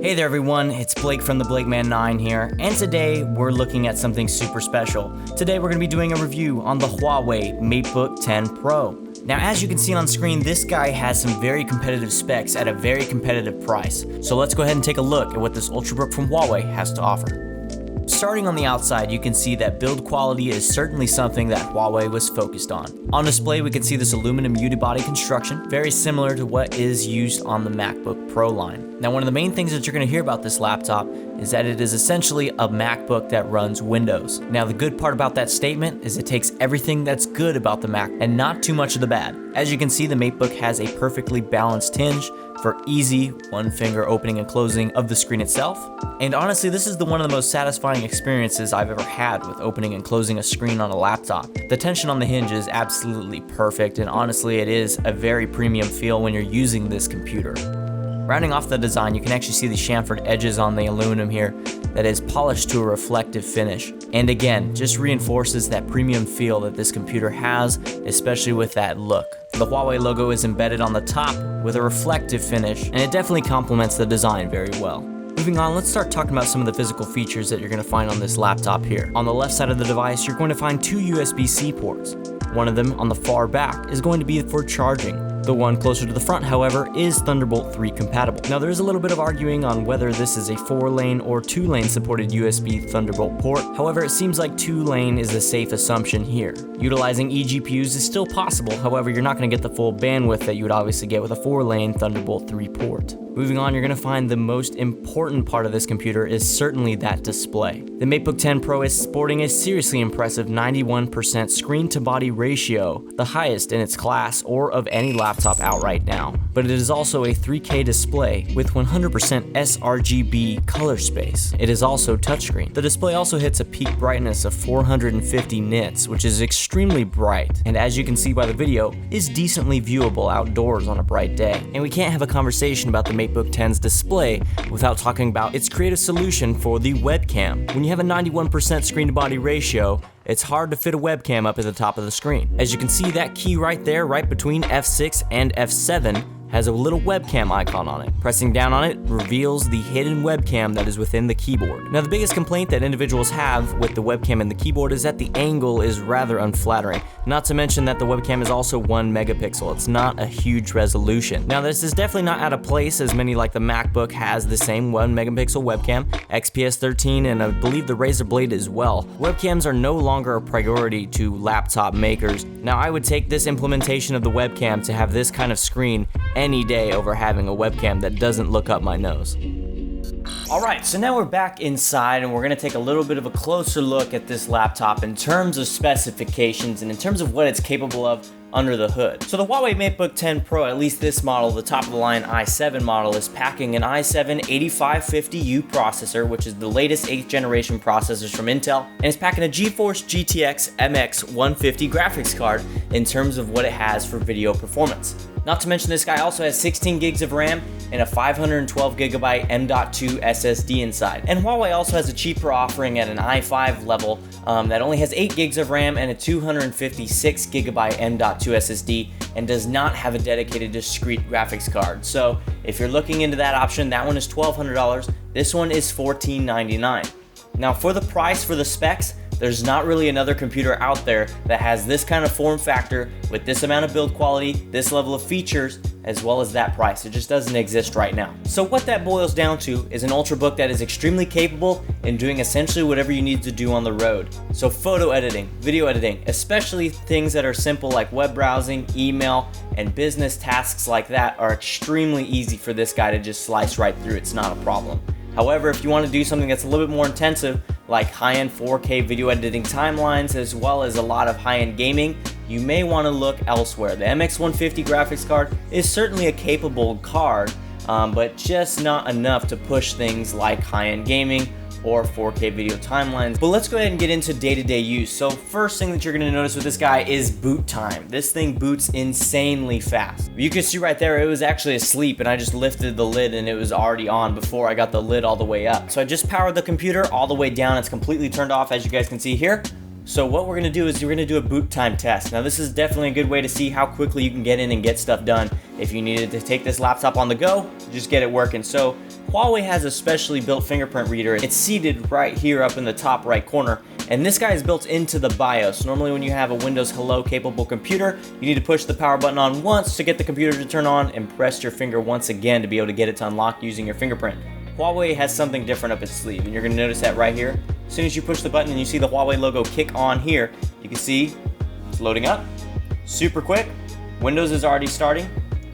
Hey there everyone, it's Blake from the BlakeMan9 here, and today we're looking at something super special. Today we're going to be doing a review on the Huawei MateBook X Pro. Now as you can see on screen, this guy has some very competitive specs at a very competitive price. So let's go ahead and take a look at what this Ultrabook from Huawei has to offer. Starting on the outside, you can see that build quality is certainly something that Huawei was focused on. On display, we can see this aluminum unibody construction, very similar to what is used on the MacBook Pro line. Now, one of the main things that you're going to hear about this laptop is that it is essentially a MacBook that runs Windows. Now, the good part about that statement is it takes everything that's good about the Mac and not too much of the bad. As you can see, the MateBook has a perfectly balanced hinge for easy one-finger opening and closing of the screen itself. And honestly, this is one of the most satisfying experiences I've ever had with opening and closing a screen on a laptop. The tension on the hinge is absolutely perfect, and honestly, it is a very premium feel when you're using this computer. Rounding off the design, you can actually see the chamfered edges on the aluminum here that is polished to a reflective finish. And again, just reinforces that premium feel that this computer has, especially with that look. The Huawei logo is embedded on the top with a reflective finish, and it definitely complements the design very well. Moving on, let's start talking about some of the physical features that you're going to find on this laptop here. On the left side of the device, you're going to find two USB-C ports. One of them on the far back is going to be for charging. The one closer to the front, however, is Thunderbolt 3 compatible. Now, there is a little bit of arguing on whether this is a 4-lane or 2-lane supported USB Thunderbolt port. However, it seems like 2-lane is a safe assumption here. Utilizing eGPUs is still possible, however, you're not going to get the full bandwidth that you would obviously get with a 4-lane Thunderbolt 3 port. Moving on, you're going to find the most important part of this computer is certainly that display. The MateBook X Pro is sporting a seriously impressive 91% screen-to-body ratio, the highest in its class or of any laptop out right now. But it is also a 3K display with 100% sRGB color space. It is also touchscreen. The display also hits a peak brightness of 450 nits, which is extremely bright, and as you can see by the video, is decently viewable outdoors on a bright day. And we can't have a conversation about the MateBook X's display without talking about its creative solution for the webcam. When you have a 91% screen-to-body ratio, it's hard to fit a webcam up at the top of the screen. As you can see, that key right there, right between F6 and F7, has a little webcam icon on it. Pressing down on it reveals the hidden webcam that is within the keyboard. Now, the biggest complaint that individuals have with the webcam and the keyboard is that the angle is rather unflattering. Not to mention that the webcam is also 1 megapixel. It's not a huge resolution. Now, this is definitely not out of place, as many like the MacBook has the same 1 megapixel webcam, XPS 13, and I believe the Razer Blade as well. Webcams are no longer a priority to laptop makers. Now, I would take this implementation of the webcam to have this kind of screen any day over having a webcam that doesn't look up my nose. Alright, so now we're back inside and we're going to take a little bit of a closer look at this laptop in terms of specifications and in terms of what it's capable of under the hood. So the Huawei MateBook X Pro, at least this model, the top of the line i7 model, is packing an i7-8550U processor, which is the latest 8th generation processors from Intel, and it's packing a GeForce GTX MX 150 graphics card in terms of what it has for video performance. Not to mention, this guy also has 16 gigs of RAM and a 512 gigabyte M.2 SSD inside. And Huawei also has a cheaper offering at an i5 level that only has 8 gigs of RAM and a 256 gigabyte M.2 SSD and does not have a dedicated discrete graphics card. So if you're looking into that option, that one is $1,200. This one is $1,499. Now, for the price, for the specs, there's not really another computer out there that has this kind of form factor with this amount of build quality, this level of features, as well as that price. It just doesn't exist right now. So what that boils down to is an Ultrabook that is extremely capable in doing essentially whatever you need to do on the road. So photo editing, video editing, especially things that are simple like web browsing, email, and business tasks like that are extremely easy for this guy to just slice right through. It's not a problem. However, if you want to do something that's a little bit more intensive, like high-end 4K video editing timelines, as well as a lot of high-end gaming, you may want to look elsewhere. The MX 150 graphics card is certainly a capable card, but just not enough to push things like high-end gaming or 4K video timelines. But let's go ahead and get into day-to-day use. So first thing that you're gonna notice with this guy is boot time. This thing boots insanely fast. You can see right there, it was actually asleep and I just lifted the lid and it was already on before I got the lid all the way up. So I just powered the computer all the way down. It's completely turned off, as you guys can see here. So what we're gonna do is we're gonna do a boot time test. Now this is definitely a good way to see how quickly you can get in and get stuff done. If you needed to take this laptop on the go, just get it working. So Huawei has a specially built fingerprint reader. It's seated right here up in the top right corner, and this guy is built into the BIOS. Normally when you have a Windows Hello capable computer, you need to push the power button on once to get the computer to turn on and press your finger once again to be able to get it to unlock using your fingerprint. Huawei has something different up its sleeve, and you're going to notice that right here. As soon as you push the button and you see the Huawei logo kick on here, you can see it's loading up. Super quick. Windows is already starting.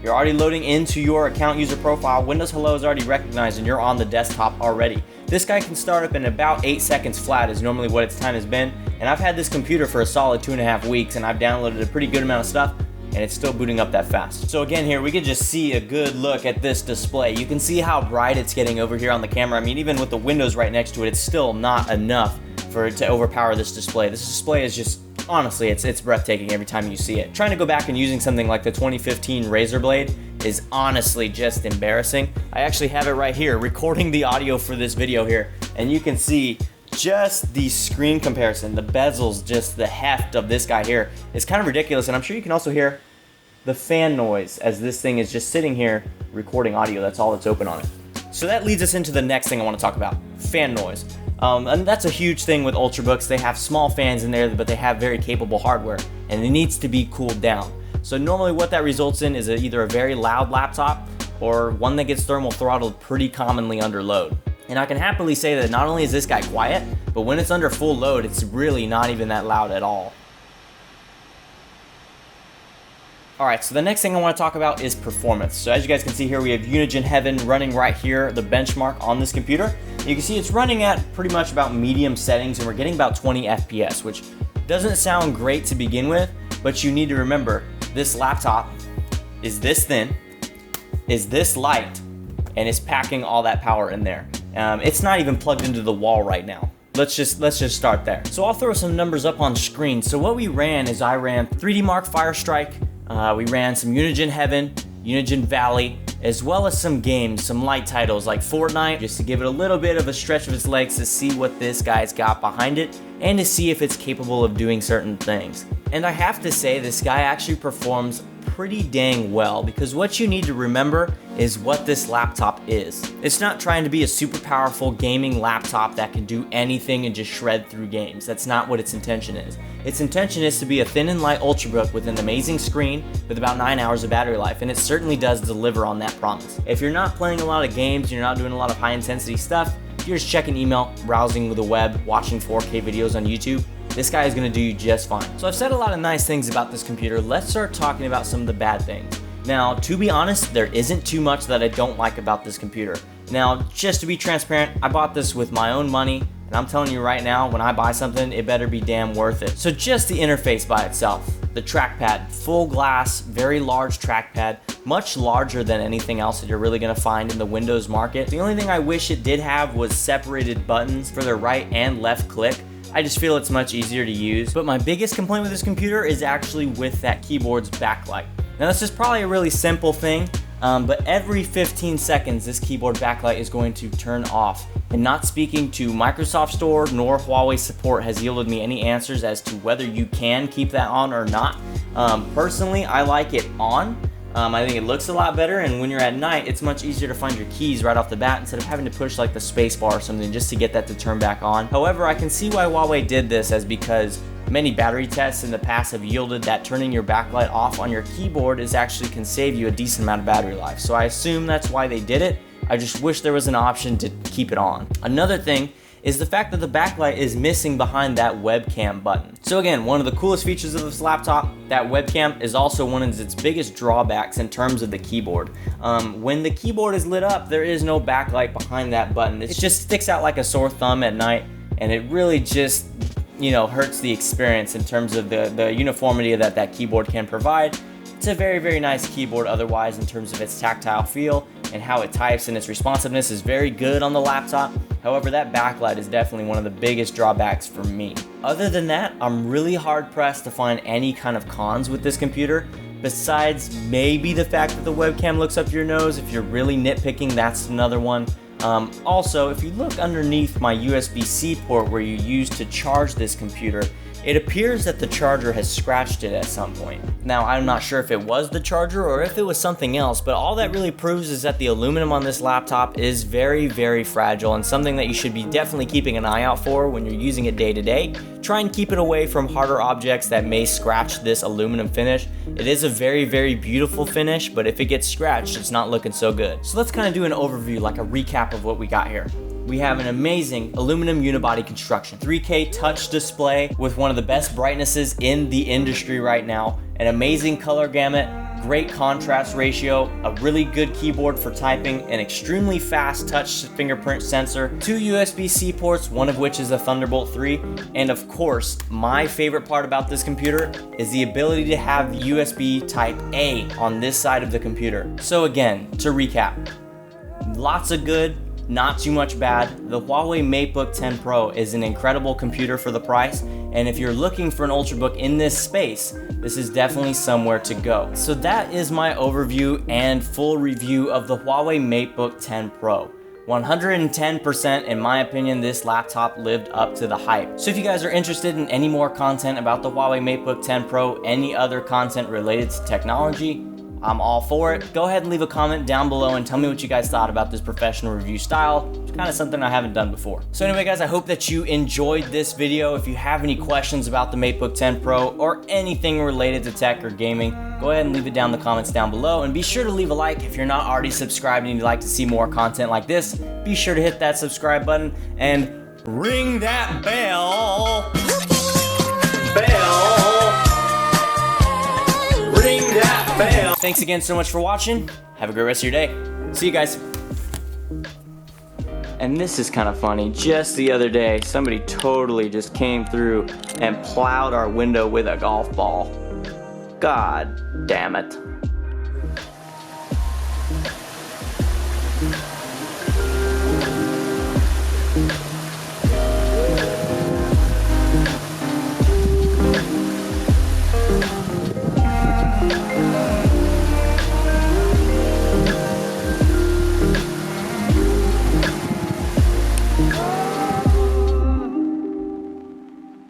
You're already loading into your account user profile. Windows Hello is already recognized and you're on the desktop already. This guy can start up in about 8 seconds flat is normally what its time has been. And I've had this computer for a solid 2.5 weeks and I've downloaded a pretty good amount of stuff and it's still booting up that fast. So again here, we can just see a good look at this display. You can see how bright it's getting over here on the camera. I mean, even with the windows right next to it, it's still not enough for it to overpower this display. This display is just, honestly, it's breathtaking every time you see it. Trying to go back and using something like the 2015 Razer Blade is honestly just embarrassing. I actually have it right here, recording the audio for this video here, and you can see just the screen comparison, the bezels, just the heft of this guy here is kind of ridiculous, and I'm sure you can also hear the fan noise as this thing is just sitting here recording audio. That's all that's open on it. So that leads us into the next thing I want to talk about, fan noise. And that's a huge thing with Ultrabooks. They have small fans in there, but they have very capable hardware, and it needs to be cooled down. So normally what that results in is either a very loud laptop or one that gets thermal throttled pretty commonly under load. And I can happily say that not only is this guy quiet, but when it's under full load, it's really not even that loud at all. Alright, so the next thing I want to talk about is performance. So as you guys can see here, we have Unigine Heaven running right here, the benchmark on this computer. You can see it's running at pretty much about medium settings and we're getting about 20 FPS, which doesn't sound great to begin with, but you need to remember this laptop is this thin, is this light, and it's packing all that power in there. It's not even plugged into the wall right now. Let's just start there. So I'll throw some numbers up on screen. So what we ran is I ran 3D Mark Firestrike, we ran some Unigine Heaven, Unigine Valley, as well as some games, some light titles like Fortnite, just to give it a little bit of a stretch of its legs to see what this guy's got behind it and to see if it's capable of doing certain things. And I have to say, this guy actually performs pretty dang well, because what you need to remember is what this laptop is. It's not trying to be a super powerful gaming laptop that can do anything and just shred through games. That's not what its intention is. Its intention is to be a thin and light Ultrabook with an amazing screen with about 9 hours of battery life, and it certainly does deliver on that promise. If you're not playing a lot of games, you're not doing a lot of high intensity stuff, if you're just checking email, browsing the web, watching 4K videos on YouTube, this guy is going to do you just fine. So I've said a lot of nice things about this computer. Let's start talking about some of the bad things. Now, to be honest, there isn't too much that I don't like about this computer. Now, just to be transparent, I bought this with my own money, and I'm telling you right now, when I buy something, it better be damn worth it. So just the interface by itself, the trackpad, full glass, very large trackpad, much larger than anything else that you're really gonna find in the Windows market. The only thing I wish it did have was separated buttons for the right and left click. I just feel it's much easier to use. But my biggest complaint with this computer is actually with that keyboard's backlight. Now this is probably a really simple thing, but every 15 seconds this keyboard backlight is going to turn off. And not speaking to Microsoft Store nor Huawei support has yielded me any answers as to whether you can keep that on or not. Personally, I like it on. I think it looks a lot better, and when you're at night, it's much easier to find your keys right off the bat instead of having to push like the space bar or something just to get that to turn back on. However, I can see why Huawei did this, as because many battery tests in the past have yielded that turning your backlight off on your keyboard can save you a decent amount of battery life. So I assume that's why they did it. I just wish there was an option to keep it on. Another thing is the fact that the backlight is missing behind that webcam button. So again, one of the coolest features of this laptop, that webcam, is also one of its biggest drawbacks in terms of the keyboard. When the keyboard is lit up, there is no backlight behind that button. It just sticks out like a sore thumb at night, and it really just, hurts the experience in terms of the uniformity that keyboard can provide. It's a very, very nice keyboard otherwise in terms of its tactile feel and how it types, and its responsiveness is very good on the laptop. However, that backlight is definitely one of the biggest drawbacks for me. Other than that, I'm really hard pressed to find any kind of cons with this computer, besides maybe the fact that the webcam looks up your nose. If you're really nitpicking, that's another one. Also, if you look underneath my USB-C port where you use to charge this computer, it appears that the charger has scratched it at some point. Now, I'm not sure if it was the charger or if it was something else, but all that really proves is that the aluminum on this laptop is very, very fragile and something that you should be definitely keeping an eye out for when you're using it day to day. Try and keep it away from harder objects that may scratch this aluminum finish. It is a very, very beautiful finish, but if it gets scratched, it's not looking so good. So let's kind of do an overview, like a recap of what we got here. We have an amazing aluminum unibody construction, 3K touch display with one of the best brightnesses in the industry right now, an amazing color gamut, great contrast ratio, a really good keyboard for typing, an extremely fast touch fingerprint sensor, 2 USB-C ports, one of which is a Thunderbolt 3, and of course, my favorite part about this computer is the ability to have USB Type A on this side of the computer. So again, to recap, lots of good, not too much bad. The Huawei MateBook X Pro is an incredible computer for the price, and if you're looking for an Ultrabook in this space, this is definitely somewhere to go. So that is my overview and full review of the Huawei MateBook X Pro. 110% in my opinion, this laptop lived up to the hype. So if you guys are interested in any more content about the Huawei MateBook X Pro, any other content related to technology, I'm all for it. Go ahead and leave a comment down below and tell me what you guys thought about this professional review style. It's kind of something I haven't done before. So anyway guys, I hope that you enjoyed this video. If you have any questions about the MateBook X Pro or anything related to tech or gaming, go ahead and leave it down in the comments down below, and be sure to leave a like if you're not already subscribed and you'd like to see more content like this. Be sure to hit that subscribe button and ring that bell. Ring that bell. Thanks again so much for watching. Have a great rest of your day. See you guys. And this is kind of funny. Just the other day, somebody totally just came through and plowed our window with a golf ball. God damn it.